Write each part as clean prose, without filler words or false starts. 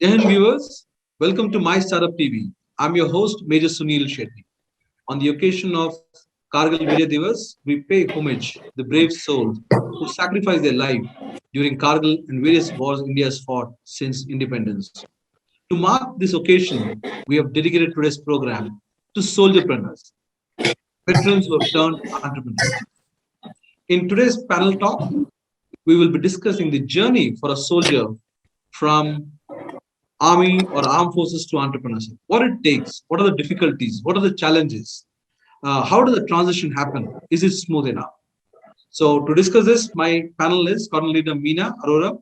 Jai Hind viewers, welcome to My Startup TV. I'm your host, Major Sunil Shetty. On the occasion of Kargil Vijay Divas, we pay homage to the brave souls who sacrificed their life during Kargil and various wars India has fought since independence. To mark this occasion, we have dedicated today's program to soldierpreneurs, veterans who have turned entrepreneurs. In today's panel talk, we will be discussing the journey for a soldier from army or armed forces to entrepreneurship. What it takes, what are the difficulties, what are the challenges, how does the transition happen? Is it smooth enough? So to discuss this, my panel is Colonel Meena Arora,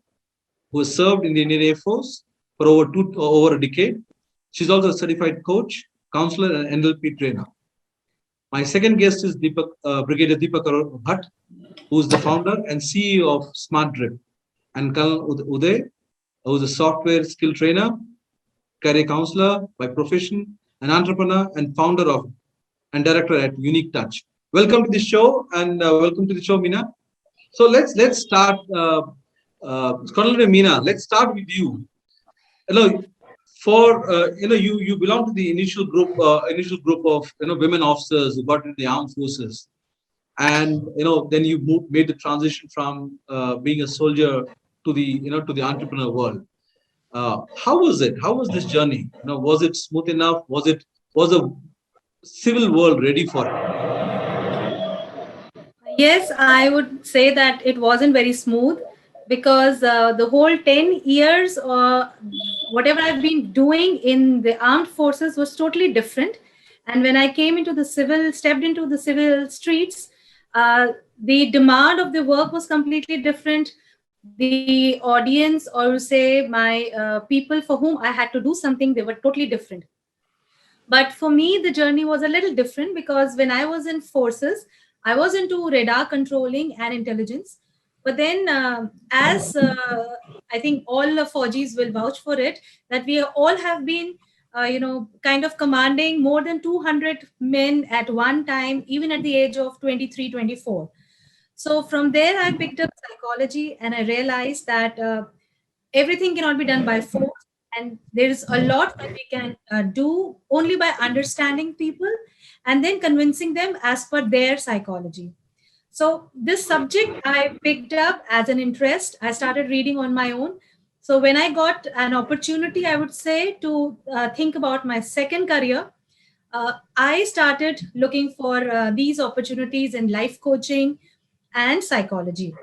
who has served in the Indian Air Force for over a decade. She's also a certified coach, counselor, and NLP trainer. My second guest is Brigadier Deepak Bhatt, who is the founder and CEO of SmartDrip, and Colonel Uday, who is a software skill trainer, career counselor by profession, an entrepreneur, and founder of and director at Unique Touch. Welcome to the show, and welcome to the show, Meena. So let's start, Colonel Meena. Let's start with you. You belong to the initial group of women officers who got into the armed forces, and then you made the transition from being a soldier to the entrepreneur world. How was it? How was this journey? Was it smooth enough? Was the civil world ready for it? Yes, I would say that it wasn't very smooth because the whole 10 years or whatever I've been doing in the armed forces was totally different. And when I stepped into the civil streets, the demand of the work was completely different. The audience, or say my people for whom I had to do something, they were totally different. But for me, the journey was a little different because when I was in forces, I was into radar controlling and intelligence. But then, I think all the Fauji's will vouch for it, that we all have been, kind of commanding more than 200 men at one time, even at the age of 23, 24. So from there, I picked up psychology and I realized that everything cannot be done by force. And there is a lot that we can do only by understanding people and then convincing them as per their psychology. So this subject I picked up as an interest. I started reading on my own. So when I got an opportunity, I would say, to think about my second career, I started looking for these opportunities in life coaching and psychology.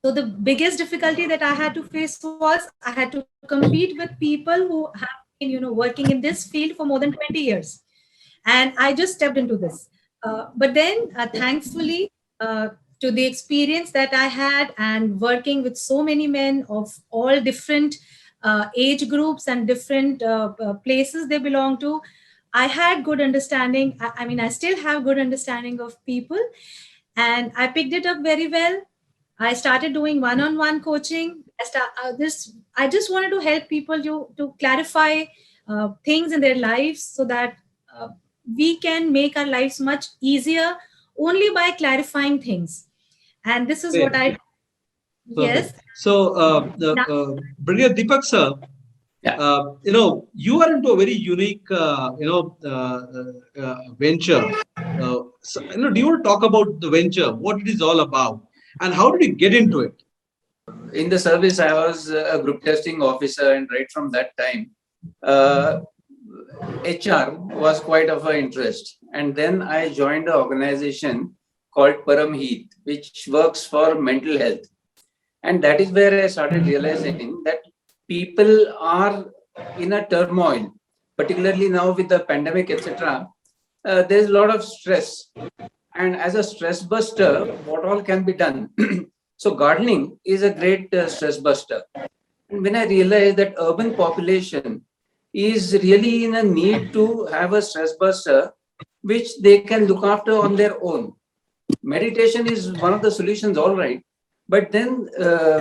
So the biggest difficulty that I had to face was I had to compete with people who have been, working in this field for more than 20 years. And I just stepped into this. But then, thankfully, to the experience that I had and working with so many men of all different age groups and different places they belong to, I had good understanding. I still have good understanding of people, and I picked it up very well. I started doing one-on-one coaching. I just wanted to help people to clarify things in their lives so that we can make our lives much easier only by clarifying things. And this is what I. Yes. So, Brigadier Deepak sir, you are into a very unique, venture. Do you want to talk about the venture, what it is all about, and how did you get into it? In the service, I was a group testing officer, and right from that time, HR was quite of an interest. And then I joined an organization called Paramheet, which works for mental health. And that is where I started realizing that people are in a turmoil, particularly now with the pandemic, etc. There's a lot of stress. And as a stress buster, what all can be done? So gardening is a great stress buster. And when I realized that urban population is really in a need to have a stress buster, which they can look after on their own. Meditation is one of the solutions, all right. But then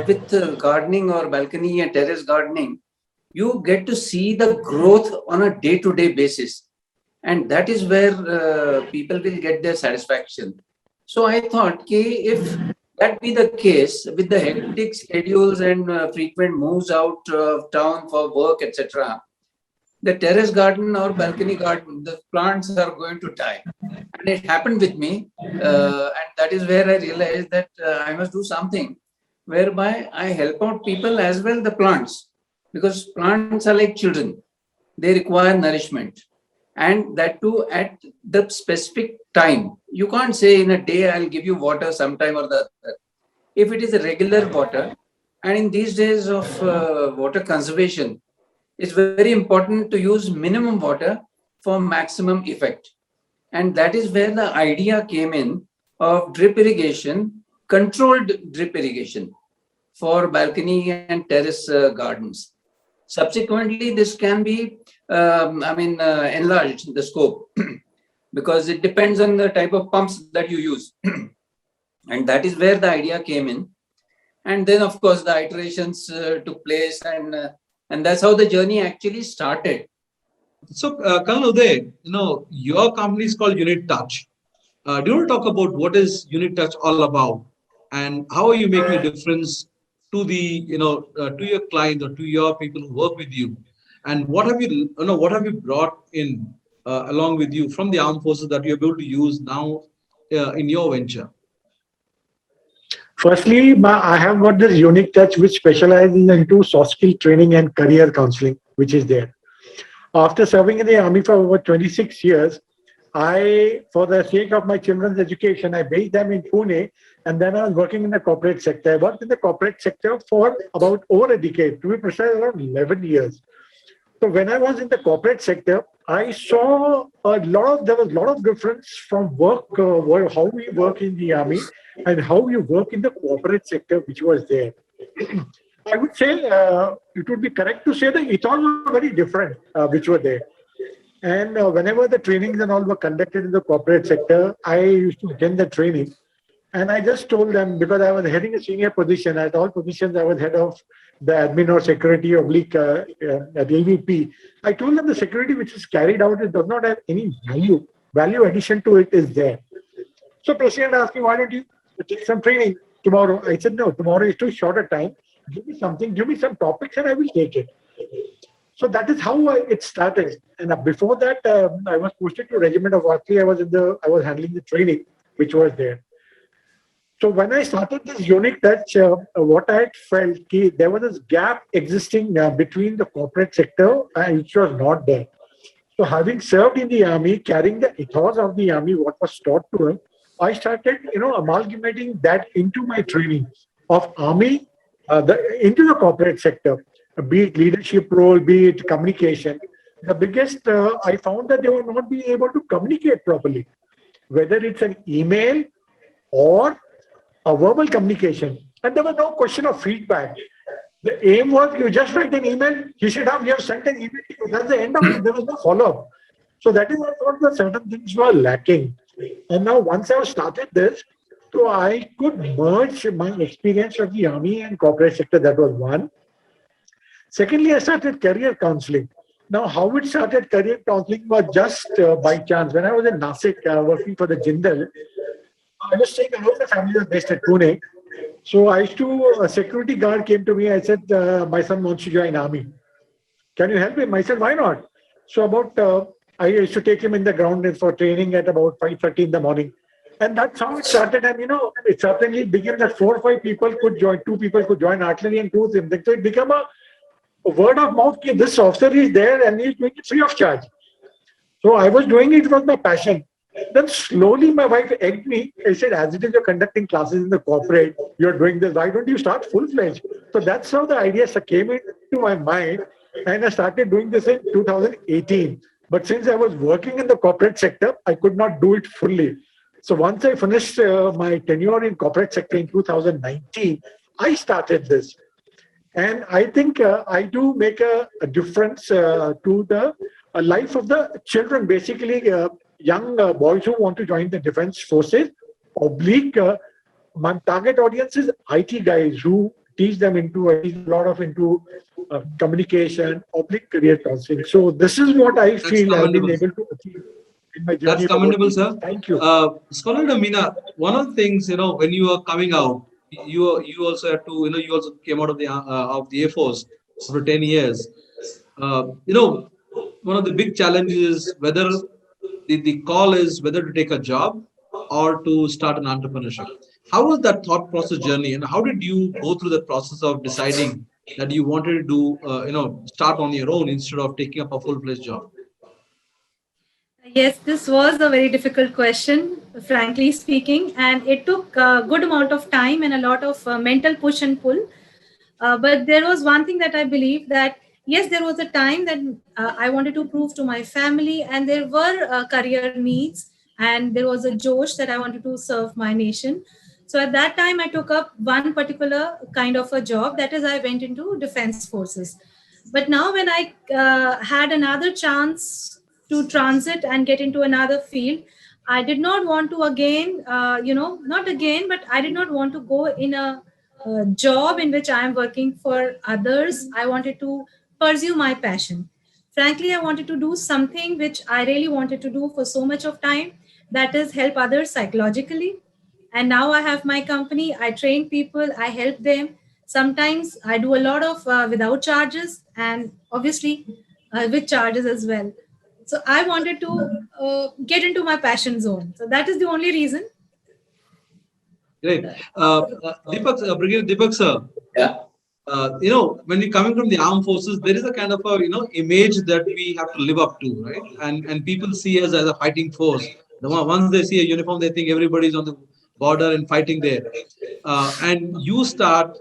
with gardening or balcony and terrace gardening, you get to see the growth on a day-to-day basis. And that is where people will get their satisfaction. So I thought, if that be the case with the hectic schedules and frequent moves out of town for work, etc., the terrace garden or balcony garden, the plants are going to die. And it happened with me. And that is where I realized that I must do something whereby I help out people as well, the plants, because plants are like children. They require nourishment. And that too at the specific time. You can't say in a day, I'll give you water sometime or the other. If it is a regular water, and in these days of water conservation, it's very important to use minimum water for maximum effect. And that is where the idea came in of drip irrigation, controlled drip irrigation for balcony and terrace gardens. Subsequently, this can be, enlarged the scope because it depends on the type of pumps that you use. And that is where the idea came in. And then, of course, the iterations took place, and that's how the journey actually started. So, Colonel Uday, your company is called Unit Touch. Do you want to talk about what is Unit Touch all about, and how are you making a difference to the, to your clients or to your people who work with you, and what have you brought in along with you from the armed forces that you're able to use now in your venture? Firstly, I have got this unique touch which specializes into soft skill training and career counseling, which is there. After serving in the army for over 26 years, for the sake of my children's education, I based them in Pune, and then I was working in the corporate sector. I worked in the corporate sector for about over a decade, to be precise, around 11 years. So when I was in the corporate sector, I saw there was a lot of difference from work, how we work in the army and how we work in the corporate sector, which was there. I would say it would be correct to say that it all were very different, which were there. And whenever the trainings and all were conducted in the corporate sector, I used to attend the training. And I just told them, because I was heading a senior position, at all positions I was head of the admin or security oblique at AVP. I told them the security which is carried out, it does not have any value addition to it is there. So President asked me, why don't you take some training tomorrow? I said, no, tomorrow is too short a time. Give me something, give me some topics and I will take it. So that is how it started. And before that, I was posted to Regiment of Artillery. I was handling the training, which was there. So when I started this unique touch, what I felt, there was this gap existing between the corporate sector, which was not there. So having served in the army, carrying the ethos of the army, what was taught to him, I started, amalgamating that into my training of army, into the corporate sector, be it leadership role, be it communication. The biggest, I found that they were not being able to communicate properly, whether it's an email or a verbal communication. And there was no question of feedback. The aim was you just write an email, you should have sent an email. That's the end of it. There was no follow-up. So that is what I thought that certain things were lacking. And now once I started this, so I could merge my experience of the army and corporate sector. That was one. Secondly, I started career counseling. Now, how it started career counseling was just by chance. When I was in Nasik working for the Jindal, I was staying alone. The family was based at Pune. So I used to, a security guard came to me. I said, my son wants to join army. Can you help him? I said, why not? So I used to take him in the ground for training at about 5:30 in the morning. And that's how it started. And, it certainly began that 4 or 5 people could join, 2 people could join artillery and 2 of them. So it became a word of mouth. This officer is there and he's doing it free of charge. So I was doing it was my passion. Then slowly my wife egged me. I said, as it is you're conducting classes in the corporate, you're doing this, why don't you start full-fledged? So that's how the idea came into my mind. And I started doing this in 2018. But since I was working in the corporate sector, I could not do it fully. So once I finished my tenure in corporate sector in 2019, I started this. And I think I do make a difference to the life of the children, basically young boys who want to join the defense forces. My target audience is IT guys who teach them into communication, career counseling. So this is what I feel I've been able to achieve in my journey. That's commendable, sir. Thank you. Scholar Meena, one of the things, when you are coming out, you also had to, you also came out of the Air Force for 10 years. One of the big challenges is whether the call is whether to take a job or to start an entrepreneurship. How was that thought process journey, and how did you go through the process of deciding that you wanted to do, start on your own instead of taking up a full-fledged job? Yes, this was a very difficult question, frankly speaking, and it took a good amount of time and a lot of mental push and pull. But there was one thing that I believe, that yes, there was a time that I wanted to prove to my family, and there were career needs, and there was a josh that I wanted to serve my nation. So at that time, I took up one particular kind of a job. That is, I went into defense forces. But now, when I had another chance to transit and get into another field, I did not want to again, not again, but I did not want to go in a job in which I am working for others. I wanted to pursue my passion. Frankly, I wanted to do something which I really wanted to do for so much of time, that is, help others psychologically. And now I have my company. I train people, I help them. Sometimes I do a lot of without charges, and obviously with charges as well. So I wanted to get into my passion zone. So that is the only reason. Great. Deepak, Brigadier Deepak sir, Yeah. when you're coming from the armed forces, there is a kind of a, image that we have to live up to, right? And people see us as a fighting force. Once they see a uniform, they think everybody's on the border and fighting there. And you start,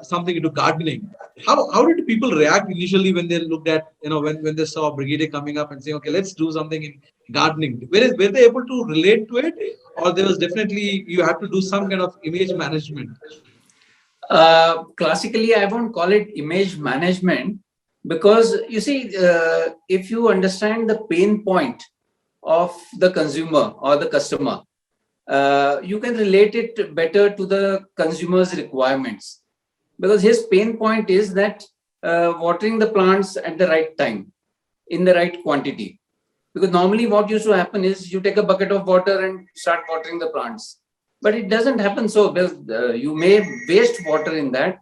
something into gardening. How did people react initially when they looked at, when they saw a brigadier coming up and saying, okay, let's do something in gardening? Were they able to relate to it, or there was definitely you had to do some kind of image management? Classically, I won't call it image management, because you see, if you understand the pain point of the consumer or the customer, you can relate it better to the consumer's requirements, because his pain point is that watering the plants at the right time, in the right quantity. Because normally what used to happen is you take a bucket of water and start watering the plants. But it doesn't happen so well. You may waste water in that,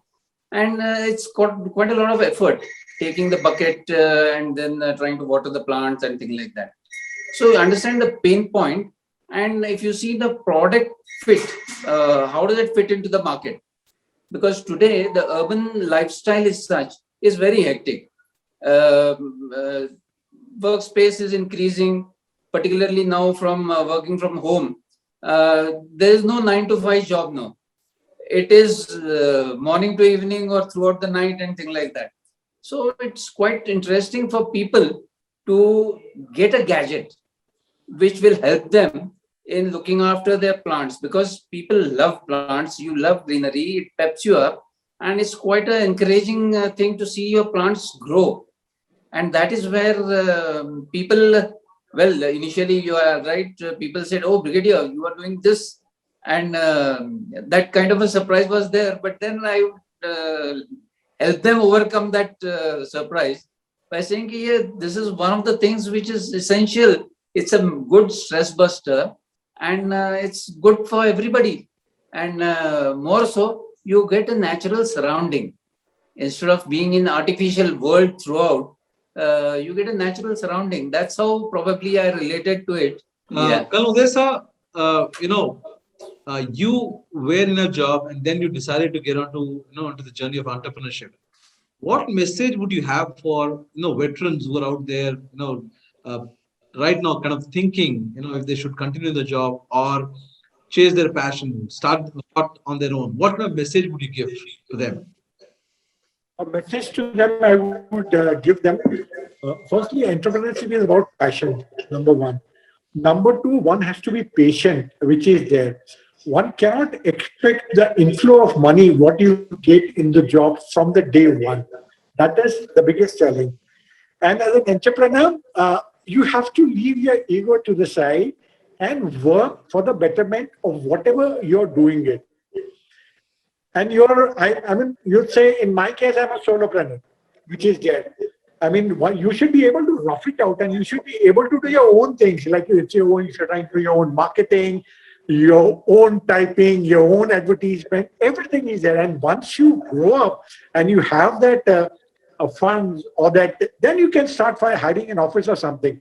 and it's got quite a lot of effort taking the bucket and then trying to water the plants and things like that. So you understand the pain point, and if you see the product fit, how does it fit into the market? Because today the urban lifestyle is very hectic. Workspace is increasing, particularly now from working from home. There is no 9 to 5 job now. It is morning to evening or throughout the night and things like that. So it's quite interesting for people to get a gadget which will help them in looking after their plants, because people love plants, you love greenery, it peps you up, and it's quite an encouraging thing to see your plants grow. And that is where people, well, initially you are right, people said, oh, Brigadier, you are doing this. And that kind of a surprise was there. But then I helped them overcome that surprise by saying, yeah, this is one of the things which is essential. It's a good stress buster, and it's good for everybody. And more so, you get a natural surrounding. Instead of being in artificial world throughout, you get a natural surrounding. That's how probably I related to it. Colonel Uday sir, you were in a job and then you decided to get onto the journey of entrepreneurship. What message would you have for veterans who are out there, right now, kind of thinking, if they should continue the job or chase their passion, start on their own? What kind of message would you give to them? A message to them I would give them. Firstly, entrepreneurship is about passion, number one. Number two, one has to be patient, which is there. One cannot expect the inflow of money, what you get in the job from the day one. That is the biggest challenge. And as an entrepreneur, you have to leave your ego to the side and work for the betterment of whatever you're doing it. And I mean, you'd say, in my case, I'm a solopreneur, which is there. I mean, you should be able to rough it out, and you should be able to do your own things. Like if you're trying to do your own marketing, your own typing, your own advertisement, everything is there. And once you grow up and you have that funds or that, then you can start by hiring an office or something.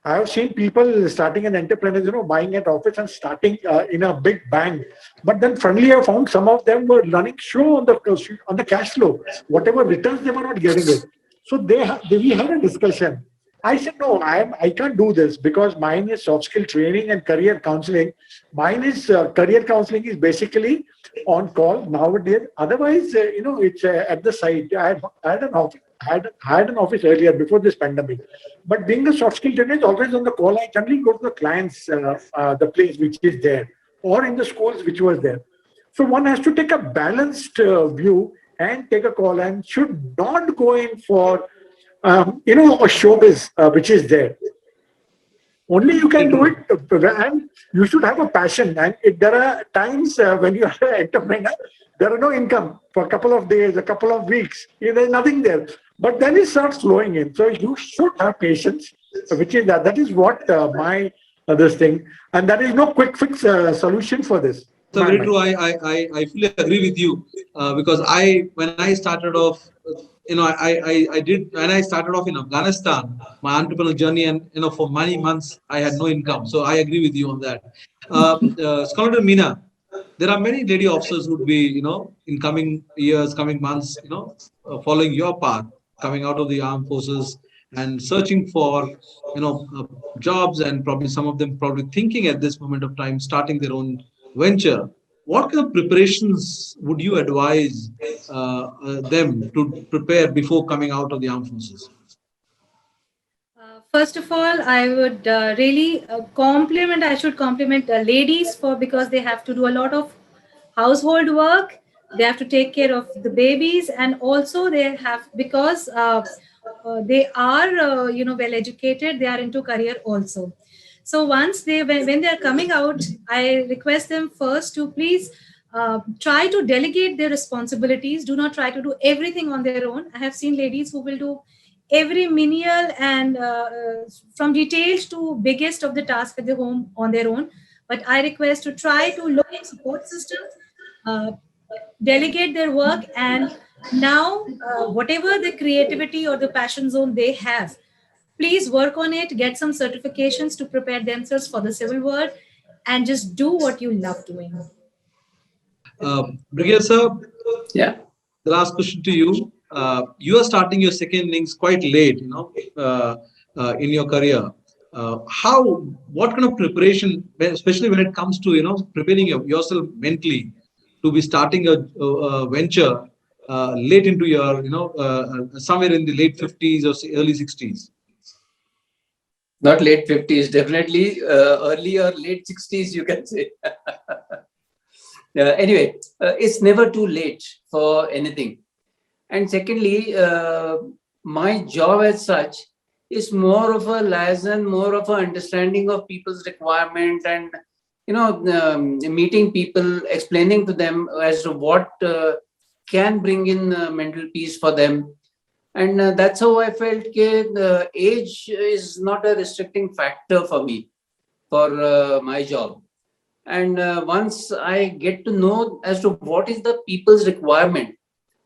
I have seen people starting an enterprise, buying an office and starting in a big bang. But then finally, I found some of them were running show on the cash flow. Whatever returns they were not getting it. So we had a discussion. I said, no, I can't do this because mine is soft skill training and career counseling. Mine is career counseling is basically on call nowadays. Otherwise, it's at the site. I had an office. I had an office earlier before this pandemic. But being a soft skill trainer is always on the call. I generally go to the clients, the place which is there, or in the schools which was there. So one has to take a balanced view and take a call and should not go in for, a showbiz which is there. Only you can do it, and you should have a passion. And there are times when you are an entrepreneur, there are no income for a couple of days, a couple of weeks. There's nothing there. But then it starts flowing in. So you should have patience, which is that is what my this thing, and there is no quick fix solution for this. So very true. I fully agree with you because when I started off, I did when I started off in Afghanistan, my entrepreneurial journey, and for many months I had no income. So I agree with you on that. Scholar Meena, there are many lady officers who would be, in coming years, coming months, following your path, coming out of the armed forces and searching for, jobs, and probably some of them probably thinking at this moment of time, starting their own venture. What kind of preparations would you advise them to prepare before coming out of the armed forces? First of all, I would really I should compliment ladies because they have to do a lot of household work. They have to take care of the babies, and also they have, because they are, well educated, they are into career also. So once when they are coming out, I request them first to please try to delegate their responsibilities. Do not try to do everything on their own. I have seen ladies who will do every menial and from details to biggest of the task at the home on their own. But I request to try to look at support systems, delegate their work, and now whatever the creativity or the passion zone they have, please work on it, get some certifications to prepare themselves for the civil world, and just do what you love doing. Brigadier sir, yeah. The last question to you. You are starting your second innings quite late, in your career. What kind of preparation, especially when it comes to, preparing yourself mentally to be starting a venture late into your, somewhere in the late 50s or early 60s? Not late 50s, definitely early or late 60s, you can say. Anyway, it's never too late for anything. And secondly, my job as such is more of a liaison, more of an understanding of people's requirement, and meeting people, explaining to them as to what can bring in mental peace for them. And that's how I felt that age is not a restricting factor for me, for my job. And once I get to know as to what is the people's requirement,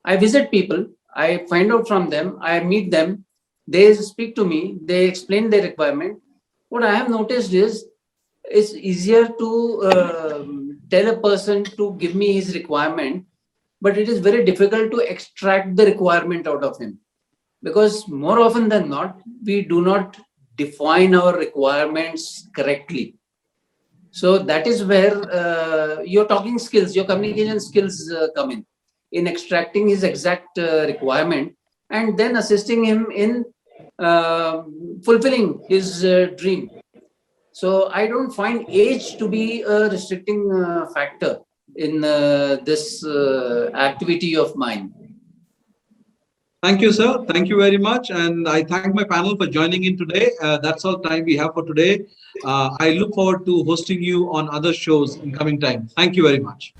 I visit people, I find out from them, I meet them, they speak to me, they explain their requirement. What I have noticed is it's easier to tell a person to give me his requirement, but it is very difficult to extract the requirement out of him. Because more often than not, we do not define our requirements correctly. So that is where your talking skills, your communication skills come in extracting his exact requirement and then assisting him in fulfilling his dream. So I don't find age to be a restricting factor in this activity of mine. Thank you, sir. Thank you very much. And I thank my panel for joining in today. That's all time we have for today. I look forward to hosting you on other shows in coming time. Thank you very much.